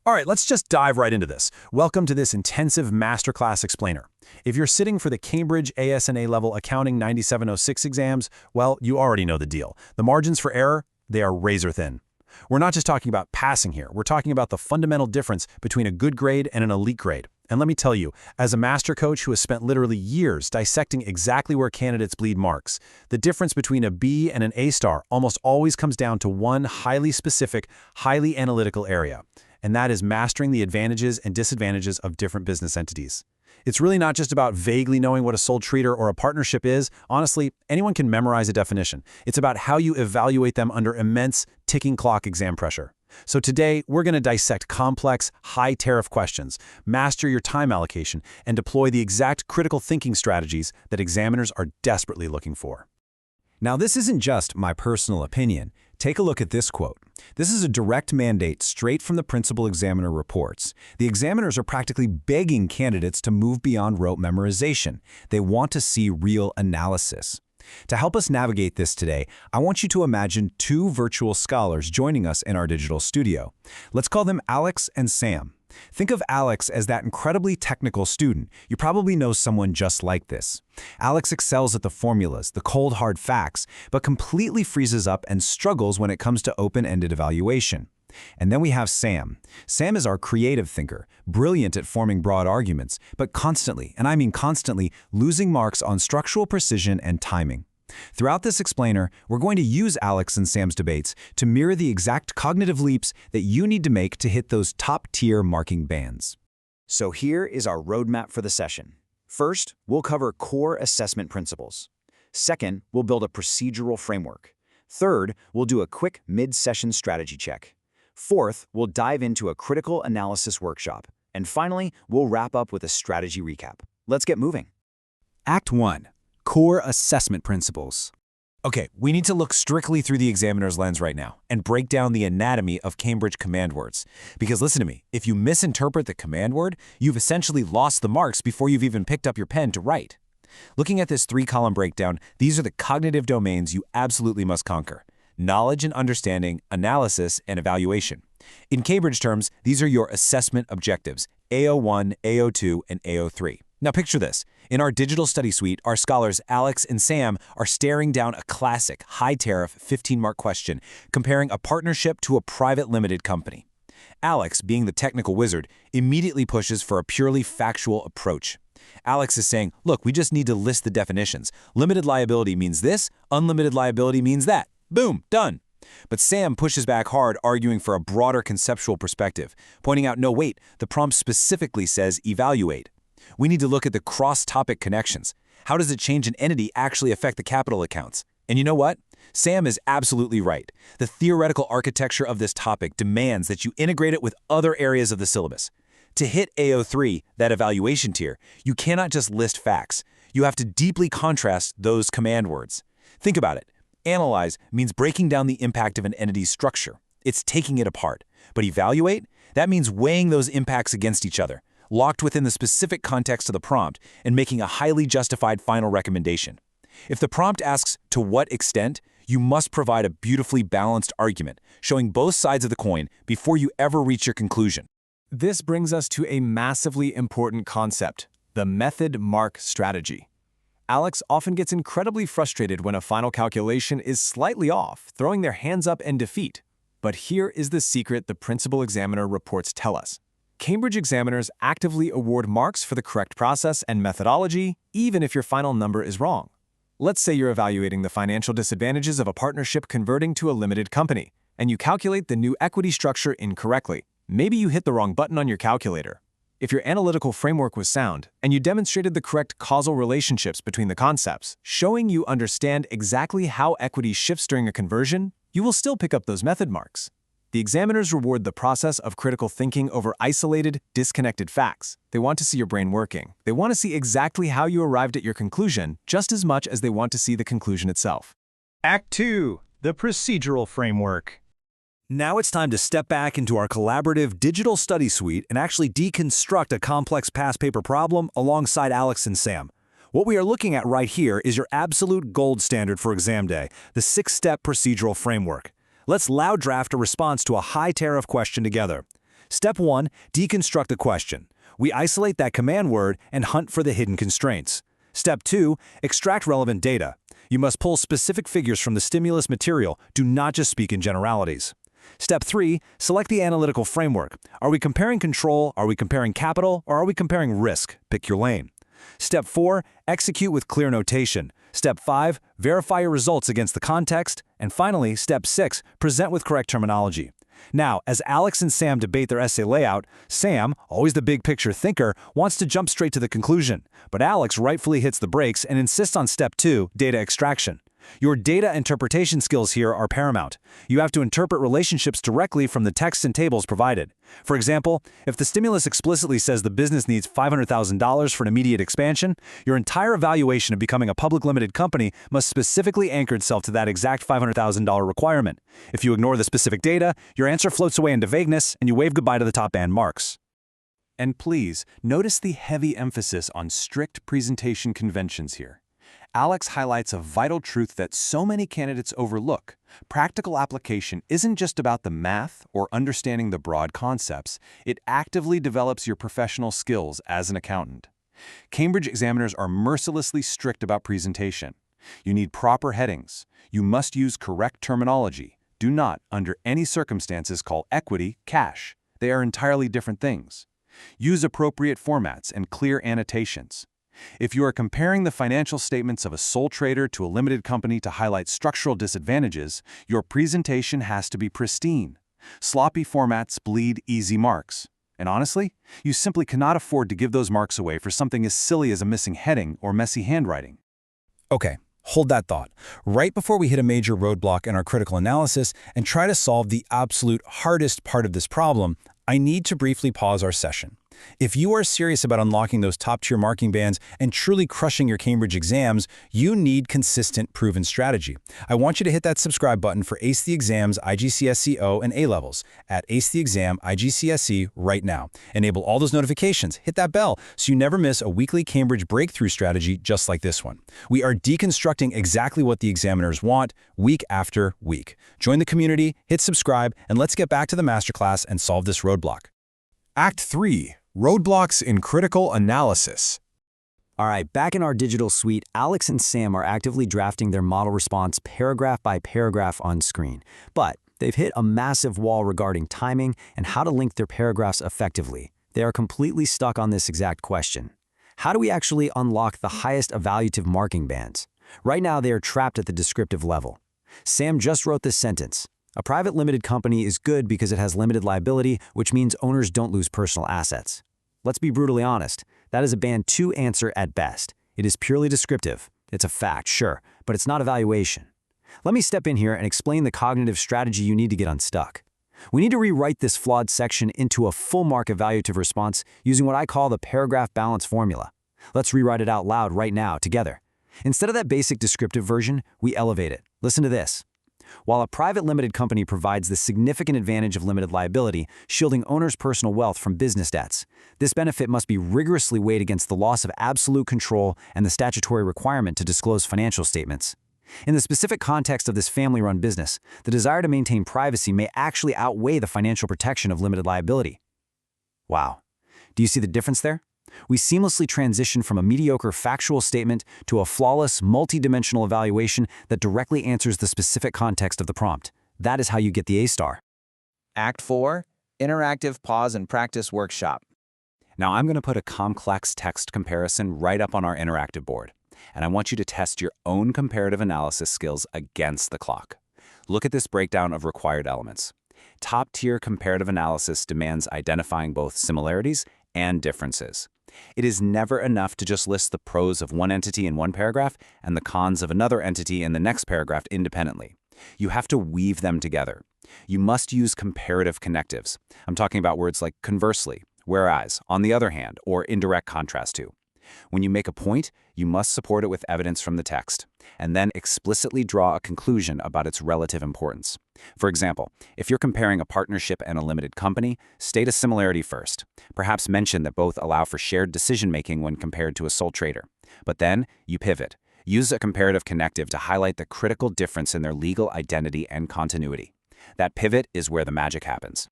All right, let's just dive right into this. Welcome to this intensive masterclass explainer. If you're sitting for the Cambridge ASNA level Accounting 9706 exams, well, you already know the deal. The margins for error, they are razor thin. We're not just talking about passing here. We're talking about the fundamental difference between a good grade and an elite grade. And let me tell you, as a master coach who has spent literally years dissecting exactly where candidates bleed marks, the difference between a B and an A star almost always comes down to one highly specific, highly analytical area. And that is mastering the advantages and disadvantages of different business entities. It's really not just about vaguely knowing what a sole trader or a partnership is. Honestly, anyone can memorize a definition. It's about how you evaluate them under immense, ticking clock exam pressure. So today, we're going to dissect complex, high-tariff questions, master your time allocation, and deploy the exact critical thinking strategies that examiners are desperately looking for. Now, this isn't just my personal opinion. Take a look at this quote. This is a direct mandate straight from the principal examiner reports. The examiners are practically begging candidates to move beyond rote memorization. They want to see real analysis. To help us navigate this today, I want you to imagine two virtual scholars joining us in our digital studio. Let's call them Alex and Sam. Think of Alex as that incredibly technical student. You probably know someone just like this. Alex excels at the formulas, the cold hard facts, but completely freezes up and struggles when it comes to open-ended evaluation. And then we have Sam. Sam is our creative thinker, brilliant at forming broad arguments, but constantly, and I mean constantly, losing marks on structural precision and timing. Throughout this explainer, we're going to use Alex and Sam's debates to mirror the exact cognitive leaps that you need to make to hit those top-tier marking bands. So here is our roadmap for the session. First, we'll cover core assessment principles. Second, we'll build a procedural framework. Third, we'll do a quick mid-session strategy check. Fourth, we'll dive into a critical analysis workshop. And finally, we'll wrap up with a strategy recap. Let's get moving. Act 1. Core assessment principles. Okay, we need to look strictly through the examiner's lens right now and break down the anatomy of Cambridge command words. Because listen to me, if you misinterpret the command word, you've essentially lost the marks before you've even picked up your pen to write. Looking at this three-column breakdown, these are the cognitive domains you absolutely must conquer: knowledge and understanding, analysis, and evaluation. In Cambridge terms, these are your assessment objectives: AO1, AO2, and AO3. Now picture this. In our digital study suite, our scholars Alex and Sam are staring down a classic, high-tariff 15-mark question, comparing a partnership to a private limited company. Alex, being the technical wizard, immediately pushes for a purely factual approach. Alex is saying, look, we just need to list the definitions. Limited liability means this, unlimited liability means that. Boom, done. But Sam pushes back hard, arguing for a broader conceptual perspective, pointing out, no, wait, the prompt specifically says evaluate. We need to look at the cross-topic connections. How does a change in entity actually affect the capital accounts? And you know what? Sam is absolutely right. The theoretical architecture of this topic demands that you integrate it with other areas of the syllabus. To hit AO3, that evaluation tier, you cannot just list facts. You have to deeply contrast those command words. Think about it. Analyze means breaking down the impact of an entity's structure. It's taking it apart. But evaluate? That means weighing those impacts against each other, locked within the specific context of the prompt, and making a highly justified final recommendation. If the prompt asks to what extent, you must provide a beautifully balanced argument, showing both sides of the coin before you ever reach your conclusion. This brings us to a massively important concept: the method mark strategy. Alex often gets incredibly frustrated when a final calculation is slightly off, throwing their hands up in defeat. But here is the secret the principal examiner reports tell us. Cambridge examiners actively award marks for the correct process and methodology, even if your final number is wrong. Let's say you're evaluating the financial disadvantages of a partnership converting to a limited company, and you calculate the new equity structure incorrectly. Maybe you hit the wrong button on your calculator. If your analytical framework was sound, and you demonstrated the correct causal relationships between the concepts, showing you understand exactly how equity shifts during a conversion, you will still pick up those method marks. The examiners reward the process of critical thinking over isolated, disconnected facts. They want to see your brain working. They want to see exactly how you arrived at your conclusion, just as much as they want to see the conclusion itself. Act 2. The procedural framework. Now it's time to step back into our collaborative digital study suite and actually deconstruct a complex past paper problem alongside Alex and Sam. What we are looking at right here is your absolute gold standard for exam day, the 6-step procedural framework. Let's loud draft a response to a high tariff question together. Step 1, deconstruct the question. We isolate that command word and hunt for the hidden constraints. Step 2, extract relevant data. You must pull specific figures from the stimulus material. Do not just speak in generalities. Step 3, select the analytical framework. Are we comparing control, are we comparing capital, or are we comparing risk? Pick your lane. Step 4, execute with clear notation. Step 5, verify your results against the context. And finally, Step 6, present with correct terminology. Now, as Alex and Sam debate their essay layout, Sam, always the big picture thinker, wants to jump straight to the conclusion. But Alex rightfully hits the brakes and insists on Step 2, data extraction. Your data interpretation skills here are paramount. You have to interpret relationships directly from the text and tables provided. For example, if the stimulus explicitly says the business needs $500,000 for an immediate expansion, your entire evaluation of becoming a public limited company must specifically anchor itself to that exact $500,000 requirement. If you ignore the specific data, your answer floats away into vagueness and you wave goodbye to the top band marks. And please, notice the heavy emphasis on strict presentation conventions here. Alex highlights a vital truth that so many candidates overlook. Practical application isn't just about the math or understanding the broad concepts. It actively develops your professional skills as an accountant. Cambridge examiners are mercilessly strict about presentation. You need proper headings. You must use correct terminology. Do not, under any circumstances, call equity cash. They are entirely different things. Use appropriate formats and clear annotations. If you are comparing the financial statements of a sole trader to a limited company to highlight structural disadvantages, your presentation has to be pristine. Sloppy formats bleed easy marks. And honestly, you simply cannot afford to give those marks away for something as silly as a missing heading or messy handwriting. Okay, hold that thought. Right before we hit a major roadblock in our critical analysis and try to solve the absolute hardest part of this problem, I need to briefly pause our session. If you are serious about unlocking those top-tier marking bands and truly crushing your Cambridge exams, you need consistent, proven strategy. I want you to hit that subscribe button for Ace the Exams, IGCSE and A-Levels at Ace the Exam, IGCSE right now. Enable all those notifications, hit that bell, so you never miss a weekly Cambridge breakthrough strategy just like this one. We are deconstructing exactly what the examiners want, week after week. Join the community, hit subscribe, and let's get back to the masterclass and solve this roadblock. Act 3. Roadblocks in Critical Analysis. All right, back in our digital suite, Alex and Sam are actively drafting their model response paragraph by paragraph on screen. But they've hit a massive wall regarding timing and how to link their paragraphs effectively. They are completely stuck on this exact question. How do we actually unlock the highest evaluative marking bands? Right now, they are trapped at the descriptive level. Sam just wrote this sentence. A private limited company is good because it has limited liability, which means owners don't lose personal assets. Let's be brutally honest. That is a band 2 answer at best. It is purely descriptive. It's a fact, sure, but it's not evaluation. Let me step in here and explain the cognitive strategy you need to get unstuck. We need to rewrite this flawed section into a full mark evaluative response using what I call the paragraph balance formula. Let's rewrite it out loud right now, together. Instead of that basic descriptive version, we elevate it. Listen to this. While a private limited company provides the significant advantage of limited liability, shielding owners' personal wealth from business debts, this benefit must be rigorously weighed against the loss of absolute control and the statutory requirement to disclose financial statements. In the specific context of this family-run business, the desire to maintain privacy may actually outweigh the financial protection of limited liability. Wow. Do you see the difference there? We seamlessly transition from a mediocre factual statement to a flawless, multi-dimensional evaluation that directly answers the specific context of the prompt. That is how you get the A-star. Act 4, Interactive Pause and Practice Workshop. Now I'm going to put a complex text comparison right up on our interactive board, and I want you to test your own comparative analysis skills against the clock. Look at this breakdown of required elements. Top-tier comparative analysis demands identifying both similarities and differences. It is never enough to just list the pros of one entity in one paragraph and the cons of another entity in the next paragraph independently. You have to weave them together. You must use comparative connectives. I'm talking about words like conversely, whereas, on the other hand, or in direct contrast to. When you make a point, you must support it with evidence from the text, and then explicitly draw a conclusion about its relative importance. For example, if you're comparing a partnership and a limited company, state a similarity first. Perhaps mention that both allow for shared decision-making when compared to a sole trader. But then, you pivot. Use a comparative connective to highlight the critical difference in their legal identity and continuity. That pivot is where the magic happens.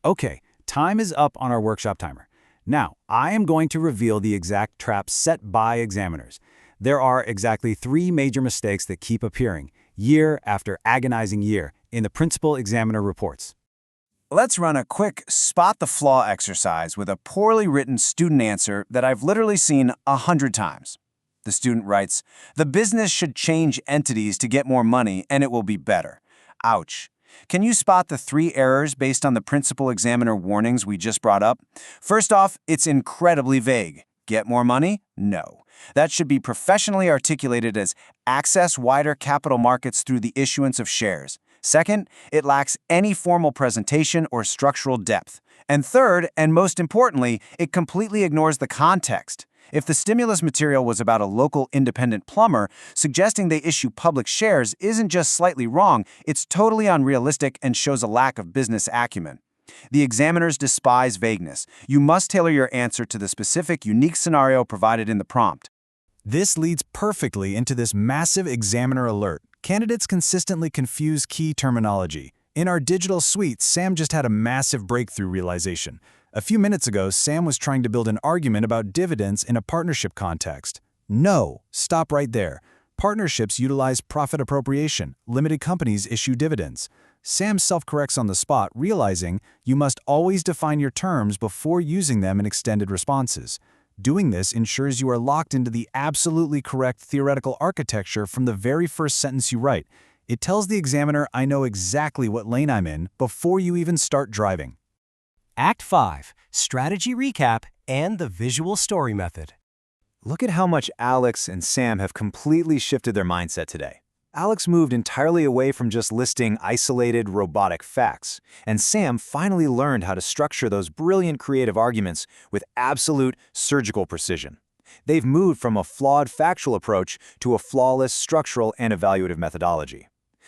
Okay, Time is up on our workshop timer. Now, I am going to reveal the exact traps set by examiners. There are exactly 3 major mistakes that keep appearing, year after agonizing year, in the principal examiner reports. Let's run a quick spot the flaw exercise with a poorly written student answer that I've literally seen 100 times. The student writes, "The business should change entities to get more money and it will be better." Ouch. Can you spot the 3 errors based on the principal examiner warnings we just brought up? First off, it's incredibly vague. Get more money? No. That should be professionally articulated as access wider capital markets through the issuance of shares. Second, it lacks any formal presentation or structural depth. And third, and most importantly, it completely ignores the context. If the stimulus material was about a local independent plumber, suggesting they issue public shares isn't just slightly wrong, it's totally unrealistic and shows a lack of business acumen. The examiners despise vagueness. You must tailor your answer to the specific, unique scenario provided in the prompt. This leads perfectly into this massive examiner alert. Candidates consistently confuse key terminology. In our digital suite, Sam just had a massive breakthrough realization. A few minutes ago, Sam was trying to build an argument about dividends in a partnership context. No, stop right there. Partnerships utilize profit appropriation. Limited companies issue dividends. Sam self-corrects on the spot, realizing you must always define your terms before using them in extended responses. Doing this ensures you are locked into the absolutely correct theoretical architecture from the very first sentence you write. It tells the examiner, I know exactly what lane I'm in before you even start driving. Act 5, Strategy Recap and the Visual Story Method. Look at how much Alex and Sam have completely shifted their mindset today. Alex moved entirely away from just listing isolated, robotic facts, and Sam finally learned how to structure those brilliant creative arguments with absolute surgical precision. They've moved from a flawed factual approach to a flawless structural and evaluative methodology.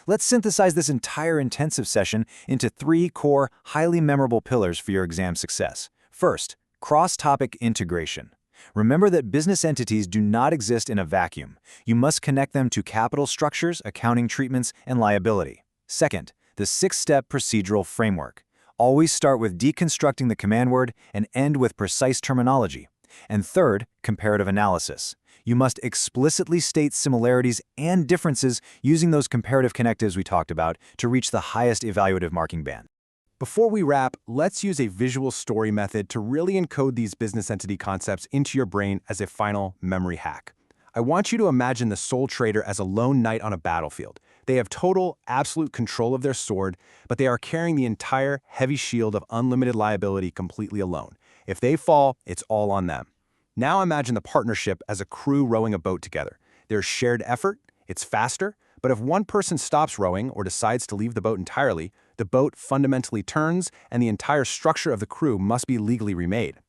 Let's synthesize this entire intensive session into 3 core, highly memorable pillars for your exam success. First, cross-topic integration. Remember that business entities do not exist in a vacuum. You must connect them to capital structures, accounting treatments, and liability. Second, the 6-step procedural framework. Always start with deconstructing the command word and end with precise terminology. And third, comparative analysis. You must explicitly state similarities and differences using those comparative connectives we talked about to reach the highest evaluative marking band. Before we wrap, let's use a visual story method to really encode these business entity concepts into your brain as a final memory hack. I want you to imagine the sole trader as a lone knight on a battlefield. They have total, absolute control of their sword, but they are carrying the entire heavy shield of unlimited liability completely alone. If they fall, it's all on them. Now imagine the partnership as a crew rowing a boat together. There's shared effort, it's faster, but if one person stops rowing or decides to leave the boat entirely, the boat fundamentally turns and the entire structure of the crew must be legally remade.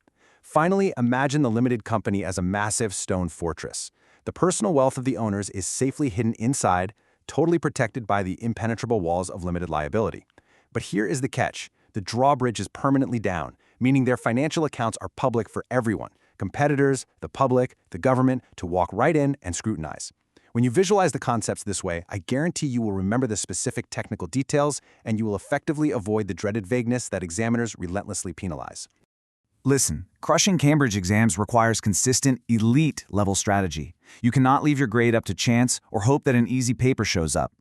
Finally, imagine the limited company as a massive stone fortress. The personal wealth of the owners is safely hidden inside, totally protected by the impenetrable walls of limited liability. But here is the catch. The drawbridge is permanently down, meaning their financial accounts are public for everyone, competitors, the public, the government, to walk right in and scrutinize. When you visualize the concepts this way, I guarantee you will remember the specific technical details and you will effectively avoid the dreaded vagueness that examiners relentlessly penalize. Listen, crushing Cambridge exams requires consistent, elite-level strategy. You cannot leave your grade up to chance or hope that an easy paper shows up.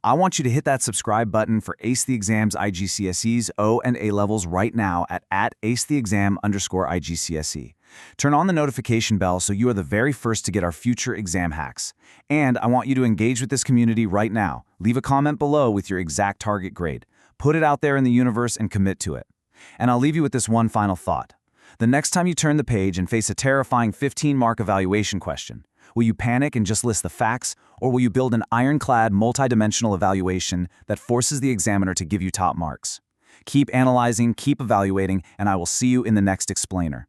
I want you to hit that subscribe button for Ace the Exam's IGCSEs, O and A levels right now at @acetheexam_IGCSE. Turn on the notification bell so you are the very first to get our future exam hacks. And I want you to engage with this community right now. Leave a comment below with your exact target grade. Put it out there in the universe and commit to it. And I'll leave you with this one final thought. The next time you turn the page and face a terrifying 15-mark evaluation question, will you panic and just list the facts, or will you build an ironclad, multidimensional evaluation that forces the examiner to give you top marks? Keep analyzing, keep evaluating, and I will see you in the next explainer.